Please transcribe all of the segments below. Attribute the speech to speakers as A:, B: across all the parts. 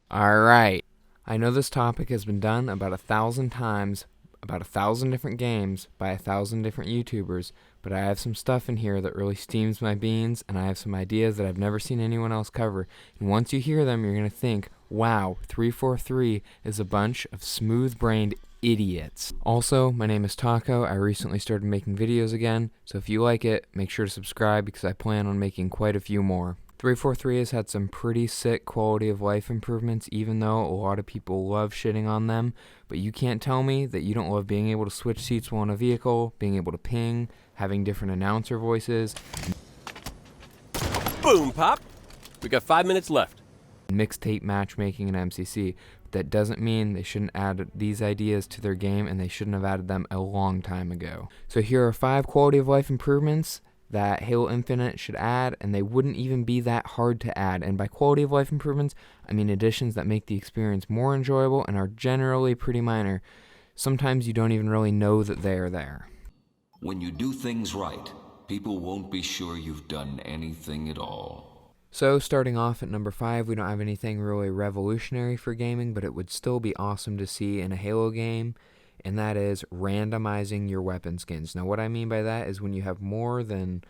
A: Alright, I know this topic has been done about 1,000 times, about 1,000 different games, by 1,000 different YouTubers, but I have some stuff in here that really steams my beans, and I have some ideas that I've never seen anyone else cover. And once you hear them, you're going to think, wow, 343 is a bunch of smooth-brained idiots. Also, my name is Taco. I recently started making videos again, so if you like it, make sure to subscribe because I plan on making quite a few more. 343 has had some pretty sick quality of life improvements, even though a lot of people love shitting on them. But you can't tell me that you don't love being able to switch seats while in a vehicle, being able to ping, having different announcer voices,
B: Boom, Pop! We got 5 minutes left.
A: mixtape matchmaking, and MCC. That doesn't mean they shouldn't add these ideas to their game, and they shouldn't have added them a long time ago. So here are 5 quality of life improvements that Halo Infinite should add, and they wouldn't even be that hard to add. And by quality of life improvements, I mean additions that make the experience more enjoyable and are generally pretty minor. Sometimes you don't even really know that they are there.
C: When you do things right, people won't be sure you've done anything at all.
A: So starting off at number 5, we don't have anything really revolutionary for gaming, but it would still be awesome to see in a Halo game, and that is randomizing your weapon skins. Now what I mean by that is when you have more than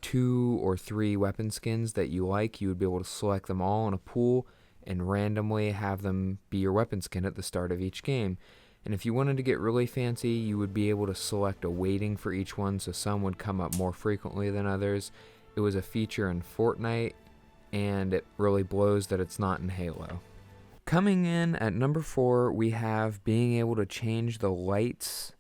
A: 2 or 3 weapon skins that you like, you would be able to select them all in a pool and randomly have them be your weapon skin at the start of each game. And if you wanted to get really fancy, you would be able to select a weighting for each one, so some would come up more frequently than others. It was a feature in Fortnite, and it really blows that it's not in Halo. Coming in at number 4, we have being able to change the lights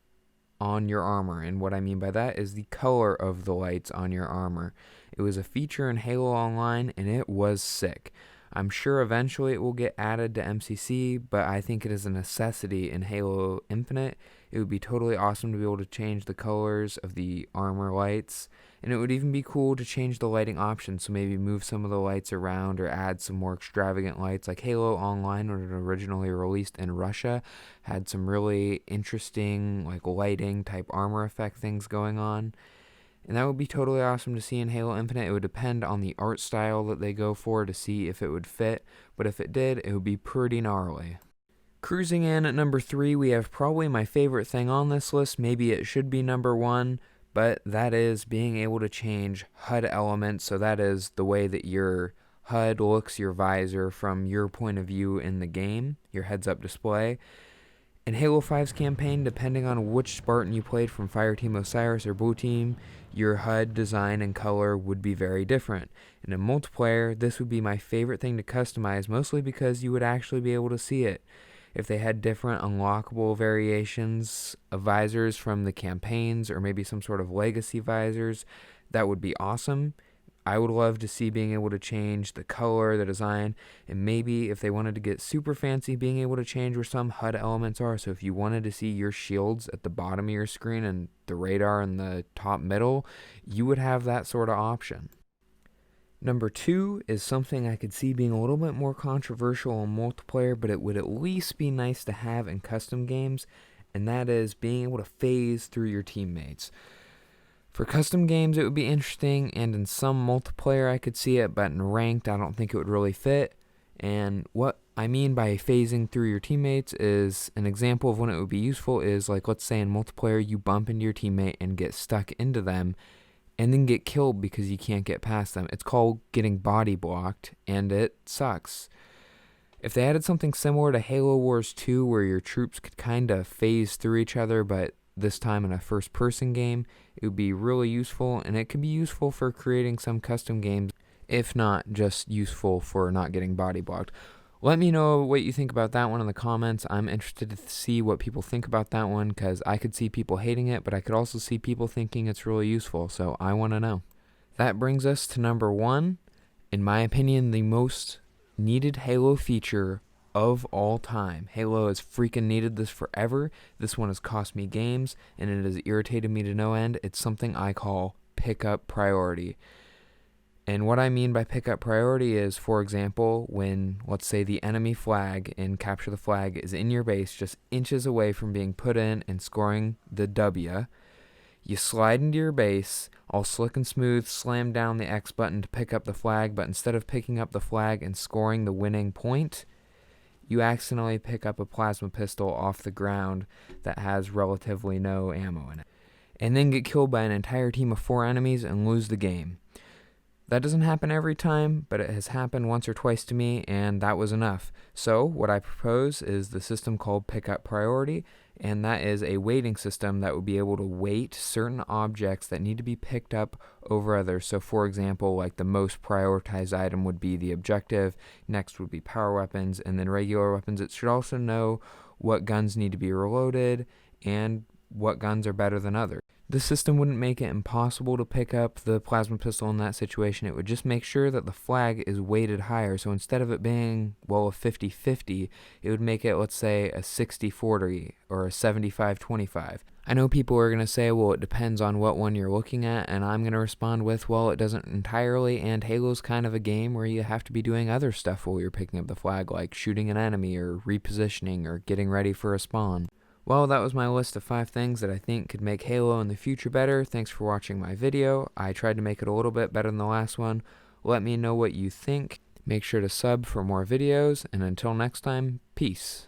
A: on your armor, and what I mean by that is the color of the lights on your armor. It was a feature in Halo Online, and it was sick. I'm sure eventually it will get added to MCC, but I think it is a necessity in Halo Infinite. It would be totally awesome to be able to change the colors of the armor lights, and it would even be cool to change the lighting options, so maybe move some of the lights around or add some more extravagant lights. Like Halo Online, when it originally released in Russia, had some really interesting like lighting type armor effect things going on. And that would be totally awesome to see in Halo Infinite. It would depend on the art style that they go for to see if it would fit, but if it did, it would be pretty gnarly. Cruising in at number 3, we have probably my favorite thing on this list. Maybe it should be number 1, but that is being able to change HUD Elements. So that is the way that your HUD looks, your visor, from your point of view in the game, your heads-up display. In Halo 5's campaign, depending on which Spartan you played from Fireteam Osiris or Blue Team, your HUD design and color would be very different. And in multiplayer, this would be my favorite thing to customize, mostly because you would actually be able to see it. If they had different unlockable variations of visors from the campaigns, or maybe some sort of legacy visors, that would be awesome. I would love to see being able to change the color, the design, and maybe if they wanted to get super fancy, being able to change where some HUD elements are. So if you wanted to see your shields at the bottom of your screen and the radar in the top middle, you would have that sort of option. Number 2 is something I could see being a little bit more controversial in multiplayer, but it would at least be nice to have in custom games, and that is being able to phase through your teammates. For custom games, it would be interesting, and in some multiplayer, I could see it, but in ranked, I don't think it would really fit. And what I mean by phasing through your teammates is, an example of when it would be useful is, like, let's say in multiplayer, you bump into your teammate and get stuck into them, and then get killed because you can't get past them. It's called getting body blocked, and it sucks. If they added something similar to Halo Wars 2, where your troops could kind of phase through each other, but this time in a first-person game, it would be really useful, and it could be useful for creating some custom games, if not just useful for not getting body blocked. Let me know what you think about that one in the comments. I'm interested to see what people think about that one, because I could see people hating it, but I could also see people thinking it's really useful, so I want to know. That brings us to number 1. In my opinion, the most needed Halo feature of all time. Halo has freaking needed this forever. This one has cost me games, and it has irritated me to no end. It's something I call pickup priority. And what I mean by pickup priority is, for example, when, let's say, the enemy flag in Capture the Flag is in your base just inches away from being put in and scoring the W, you slide into your base, all slick and smooth, slam down the X button to pick up the flag, but instead of picking up the flag and scoring the winning point, you accidentally pick up a plasma pistol off the ground that has relatively no ammo in it, and then get killed by an entire team of 4 enemies and lose the game. That doesn't happen every time, but it has happened once or twice to me, and that was enough. So what I propose is the system called Pickup Priority, and that is a weighting system that would be able to weight certain objects that need to be picked up over others. So for example, like the most prioritized item would be the objective, next would be power weapons, and then regular weapons. It should also know what guns need to be reloaded and what guns are better than others. This system wouldn't make it impossible to pick up the plasma pistol in that situation. It would just make sure that the flag is weighted higher. So instead of it being, well, a 50-50, it would make it, let's say, a 60-40 or a 75-25. I know people are going to say, well, it depends on what one you're looking at, and I'm going to respond with, well, it doesn't entirely, and Halo's kind of a game where you have to be doing other stuff while you're picking up the flag, like shooting an enemy or repositioning or getting ready for a spawn. Well, that was my list of 5 things that I think could make Halo in the future better. Thanks for watching my video. I tried to make it a little bit better than the last one. Let me know what you think. Make sure to sub for more videos, and until next time, peace.